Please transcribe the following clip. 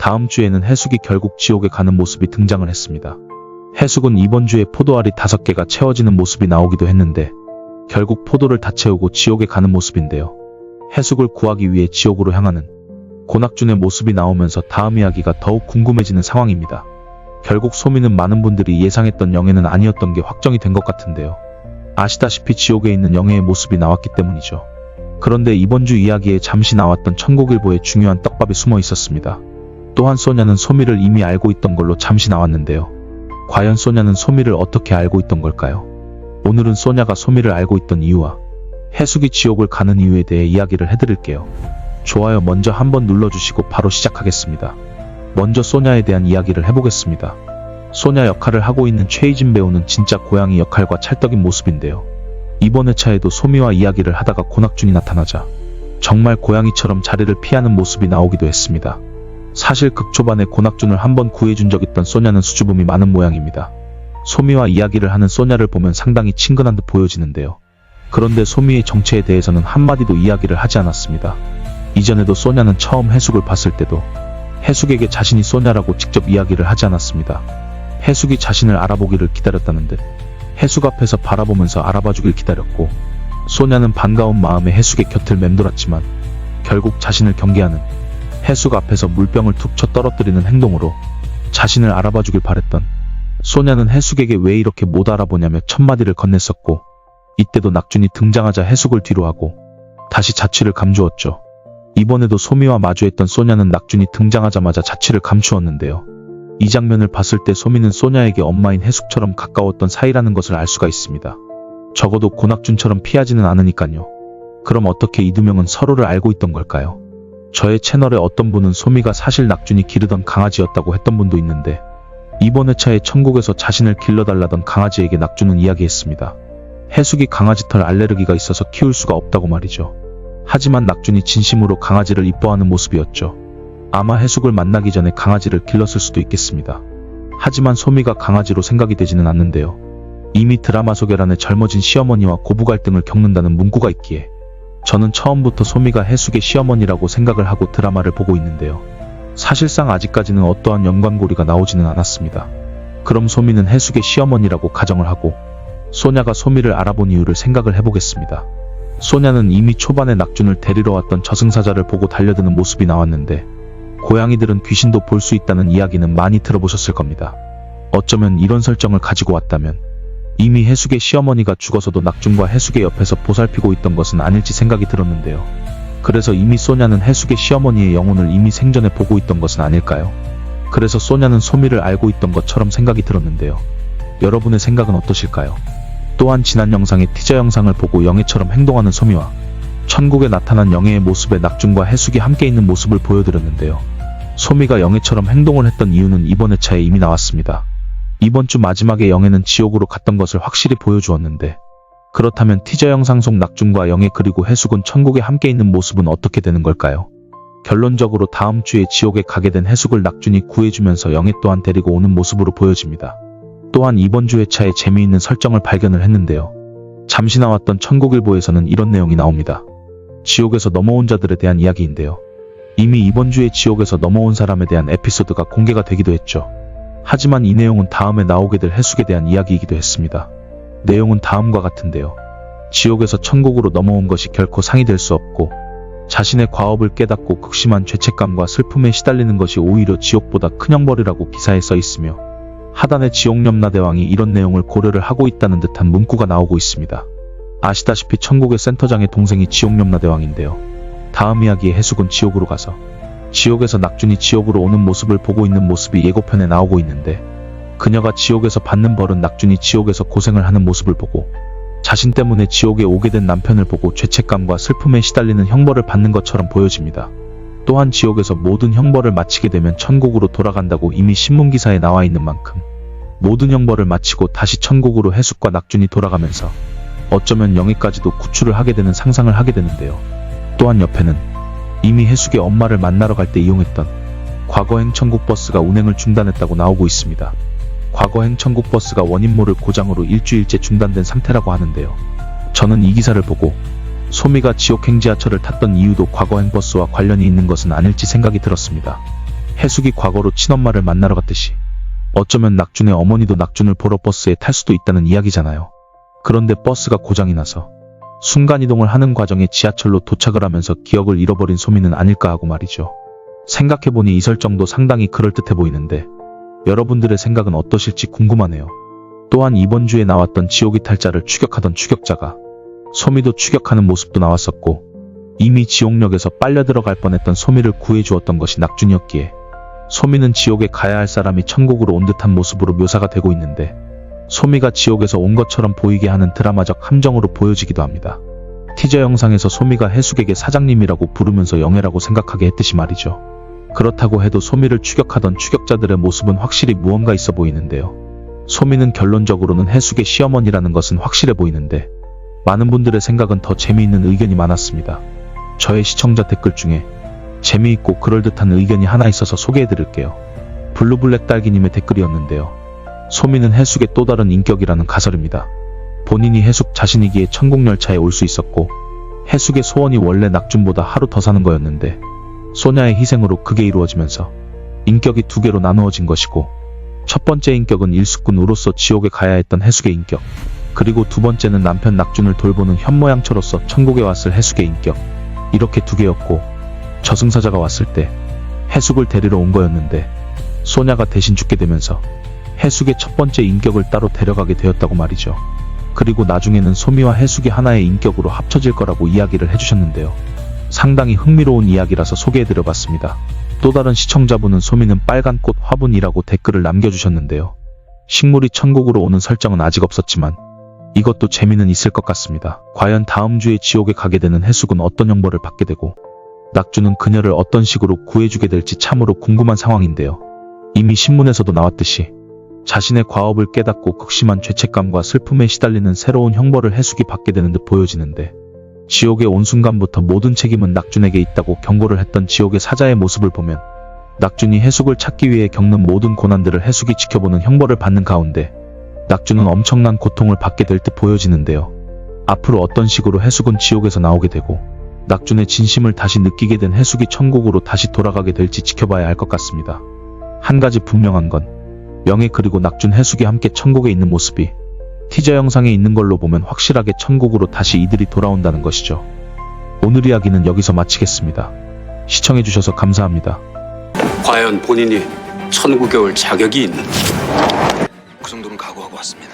다음 주에는 해숙이 결국 지옥에 가는 모습이 등장을 했습니다. 해숙은 이번 주에 포도알이 5개가 채워지는 모습이 나오기도 했는데 결국 포도를 다 채우고 지옥에 가는 모습인데요. 해숙을 구하기 위해 지옥으로 향하는 고낙준의 모습이 나오면서 다음 이야기가 더욱 궁금해지는 상황입니다. 결국 소미는 많은 분들이 예상했던 영애는 아니었던 게 확정이 된 것 같은데요. 아시다시피 지옥에 있는 영애의 모습이 나왔기 때문이죠. 그런데 이번 주 이야기에 잠시 나왔던 천국일보에 중요한 떡밥이 숨어 있었습니다. 또한 소냐는 소미를 이미 알고 있던 걸로 잠시 나왔는데요. 과연 소냐는 소미를 어떻게 알고 있던 걸까요? 오늘은 소냐가 소미를 알고 있던 이유와 해숙이 지옥을 가는 이유에 대해 이야기를 해드릴게요. 좋아요 먼저 한번 눌러주시고 바로 시작하겠습니다. 먼저 소냐에 대한 이야기를 해보겠습니다. 소냐 역할을 하고 있는 최희진 배우는 진짜 고양이 역할과 찰떡인 모습인데요. 이번 회차에도 소미와 이야기를 하다가 고낙준이 나타나자 정말 고양이처럼 자리를 피하는 모습이 나오기도 했습니다. 사실 극 초반에 고낙준을 한번 구해준 적 있던 소냐는 수줍음이 많은 모양입니다. 소미와 이야기를 하는 소냐를 보면 상당히 친근한 듯 보여지는데요. 그런데 소미의 정체에 대해서는 한마디도 이야기를 하지 않았습니다. 이전에도 소냐는 처음 해숙을 봤을 때도 해숙에게 자신이 소냐라고 직접 이야기를 하지 않았습니다. 해숙이 자신을 알아보기를 기다렸다는 듯 해숙 앞에서 바라보면서 알아봐주길 기다렸고 소냐는 반가운 마음에 해숙의 곁을 맴돌았지만 결국 자신을 경계하는 해숙 앞에서 물병을 툭 쳐 떨어뜨리는 행동으로 자신을 알아봐주길 바랬던 소냐는 해숙에게 왜 이렇게 못 알아보냐며 첫마디를 건넸었고 이때도 낙준이 등장하자 해숙을 뒤로하고 다시 자취를 감추었죠. 이번에도 소미와 마주했던 소냐는 낙준이 등장하자마자 자취를 감추었는데요. 이 장면을 봤을 때 소미는 소냐에게 엄마인 해숙처럼 가까웠던 사이라는 것을 알 수가 있습니다. 적어도 고낙준처럼 피하지는 않으니까요. 그럼 어떻게 이 두 명은 서로를 알고 있던 걸까요? 저의 채널에 어떤 분은 소미가 사실 낙준이 기르던 강아지였다고 했던 분도 있는데 이번 회차에 천국에서 자신을 길러달라던 강아지에게 낙준은 이야기했습니다. 해숙이 강아지 털 알레르기가 있어서 키울 수가 없다고 말이죠. 하지만 낙준이 진심으로 강아지를 이뻐하는 모습이었죠. 아마 해숙을 만나기 전에 강아지를 길렀을 수도 있겠습니다. 하지만 소미가 강아지로 생각이 되지는 않는데요. 이미 드라마 소개란에 젊어진 시어머니와 고부 갈등을 겪는다는 문구가 있기에 저는 처음부터 소미가 해숙의 시어머니라고 생각을 하고 드라마를 보고 있는데요. 사실상 아직까지는 어떠한 연관고리가 나오지는 않았습니다. 그럼 소미는 해숙의 시어머니라고 가정을 하고 소냐가 소미를 알아본 이유를 생각을 해보겠습니다. 소냐는 이미 초반에 낙준을 데리러 왔던 저승사자를 보고 달려드는 모습이 나왔는데 고양이들은 귀신도 볼 수 있다는 이야기는 많이 들어보셨을 겁니다. 어쩌면 이런 설정을 가지고 왔다면 이미 해숙의 시어머니가 죽어서도 낙준과 해숙의 옆에서 보살피고 있던 것은 아닐지 생각이 들었는데요. 그래서 이미 소냐는 해숙의 시어머니의 영혼을 이미 생전에 보고 있던 것은 아닐까요? 그래서 소냐는 소미를 알고 있던 것처럼 생각이 들었는데요. 여러분의 생각은 어떠실까요? 또한 지난 영상의 티저 영상을 보고 영애처럼 행동하는 소미와 천국에 나타난 영애의 모습에 낙준과 해숙이 함께 있는 모습을 보여드렸는데요. 소미가 영애처럼 행동을 했던 이유는 이번 회차에 이미 나왔습니다. 이번 주 마지막에 영애는 지옥으로 갔던 것을 확실히 보여주었는데 그렇다면 티저 영상 속 낙준과 영애 그리고 해숙은 천국에 함께 있는 모습은 어떻게 되는 걸까요? 결론적으로 다음 주에 지옥에 가게 된 해숙을 낙준이 구해주면서 영애 또한 데리고 오는 모습으로 보여집니다. 또한 이번 주 회차에 재미있는 설정을 발견을 했는데요. 잠시 나왔던 천국일보에서는 이런 내용이 나옵니다. 지옥에서 넘어온 자들에 대한 이야기인데요. 이미 이번 주에 지옥에서 넘어온 사람에 대한 에피소드가 공개가 되기도 했죠. 하지만 이 내용은 다음에 나오게 될 해숙에 대한 이야기이기도 했습니다. 내용은 다음과 같은데요. 지옥에서 천국으로 넘어온 것이 결코 상이 될 수 없고 자신의 과업을 깨닫고 극심한 죄책감과 슬픔에 시달리는 것이 오히려 지옥보다 큰 형벌이라고 기사에 써 있으며 하단의 지옥염라대왕이 이런 내용을 고려를 하고 있다는 듯한 문구가 나오고 있습니다. 아시다시피 천국의 센터장의 동생이 지옥염라대왕인데요. 다음 이야기의 해숙은 지옥으로 가서 지옥에서 낙준이 지옥으로 오는 모습을 보고 있는 모습이 예고편에 나오고 있는데 그녀가 지옥에서 받는 벌은 낙준이 지옥에서 고생을 하는 모습을 보고 자신 때문에 지옥에 오게 된 남편을 보고 죄책감과 슬픔에 시달리는 형벌을 받는 것처럼 보여집니다. 또한 지옥에서 모든 형벌을 마치게 되면 천국으로 돌아간다고 이미 신문기사에 나와 있는 만큼 모든 형벌을 마치고 다시 천국으로 해숙과 낙준이 돌아가면서 어쩌면 영희까지도 구출을 하게 되는 상상을 하게 되는데요. 또한 옆에는 이미 해숙의 엄마를 만나러 갈 때 이용했던 과거행 천국버스가 운행을 중단했다고 나오고 있습니다. 과거행 천국버스가 원인 모를 고장으로 일주일째 중단된 상태라고 하는데요. 저는 이 기사를 보고 소미가 지옥행 지하철을 탔던 이유도 과거행 버스와 관련이 있는 것은 아닐지 생각이 들었습니다. 해숙이 과거로 친엄마를 만나러 갔듯이 어쩌면 낙준의 어머니도 낙준을 보러 버스에 탈 수도 있다는 이야기잖아요. 그런데 버스가 고장이 나서 순간이동을 하는 과정에 지하철로 도착을 하면서 기억을 잃어버린 소민은 아닐까 하고 말이죠. 생각해보니 이 설정도 상당히 그럴듯해 보이는데 여러분들의 생각은 어떠실지 궁금하네요. 또한 이번 주에 나왔던 지옥의 탈자를 추격하던 추격자가 소미도 추격하는 모습도 나왔었고 이미 지옥역에서 빨려 들어갈 뻔했던 소미를 구해주었던 것이 낙준이었기에 소미는 지옥에 가야 할 사람이 천국으로 온 듯한 모습으로 묘사가 되고 있는데 소미가 지옥에서 온 것처럼 보이게 하는 드라마적 함정으로 보여지기도 합니다. 티저 영상에서 소미가 해숙에게 사장님이라고 부르면서 영애라고 생각하게 했듯이 말이죠. 그렇다고 해도 소미를 추격하던 추격자들의 모습은 확실히 무언가 있어 보이는데요. 소미는 결론적으로는 해숙의 시어머니라는 것은 확실해 보이는데 많은 분들의 생각은 더 재미있는 의견이 많았습니다. 저의 시청자 댓글 중에 재미있고 그럴듯한 의견이 하나 있어서 소개해드릴게요. 블루블랙 딸기님의 댓글이었는데요. 소미는 해숙의 또 다른 인격이라는 가설입니다. 본인이 해숙 자신이기에 천국열차에 올 수 있었고 해숙의 소원이 원래 낙준보다 하루 더 사는 거였는데 소냐의 희생으로 그게 이루어지면서 인격이 두 개로 나누어진 것이고 첫 번째 인격은 일수꾼으로서 지옥에 가야 했던 해숙의 인격, 그리고 두 번째는 남편 낙준을 돌보는 현모양처로서 천국에 왔을 해숙의 인격, 이렇게 두 개였고 저승사자가 왔을 때 해숙을 데리러 온 거였는데 소냐가 대신 죽게 되면서 해숙의 첫 번째 인격을 따로 데려가게 되었다고 말이죠. 그리고 나중에는 소미와 해숙이 하나의 인격으로 합쳐질 거라고 이야기를 해주셨는데요. 상당히 흥미로운 이야기라서 소개해드려봤습니다. 또 다른 시청자분은 소미는 빨간 꽃 화분이라고 댓글을 남겨주셨는데요. 식물이 천국으로 오는 설정은 아직 없었지만 이것도 재미는 있을 것 같습니다. 과연 다음 주에 지옥에 가게 되는 해숙은 어떤 형벌을 받게 되고 낙준은 그녀를 어떤 식으로 구해주게 될지 참으로 궁금한 상황인데요. 이미 신문에서도 나왔듯이 자신의 과업을 깨닫고 극심한 죄책감과 슬픔에 시달리는 새로운 형벌을 해숙이 받게 되는 듯 보여지는데 지옥에 온 순간부터 모든 책임은 낙준에게 있다고 경고를 했던 지옥의 사자의 모습을 보면 낙준이 해숙을 찾기 위해 겪는 모든 고난들을 해숙이 지켜보는 형벌을 받는 가운데 낙준은 엄청난 고통을 받게 될 듯 보여지는데요. 앞으로 어떤 식으로 해숙은 지옥에서 나오게 되고 낙준의 진심을 다시 느끼게 된 해숙이 천국으로 다시 돌아가게 될지 지켜봐야 할 것 같습니다. 한 가지 분명한 건 영애 그리고 낙준 해숙이 함께 천국에 있는 모습이 티저 영상에 있는 걸로 보면 확실하게 천국으로 다시 이들이 돌아온다는 것이죠. 오늘 이야기는 여기서 마치겠습니다. 시청해주셔서 감사합니다. 과연 본인이 천국에 올 자격이 있는지 그 정도는 각오하고 왔습니다.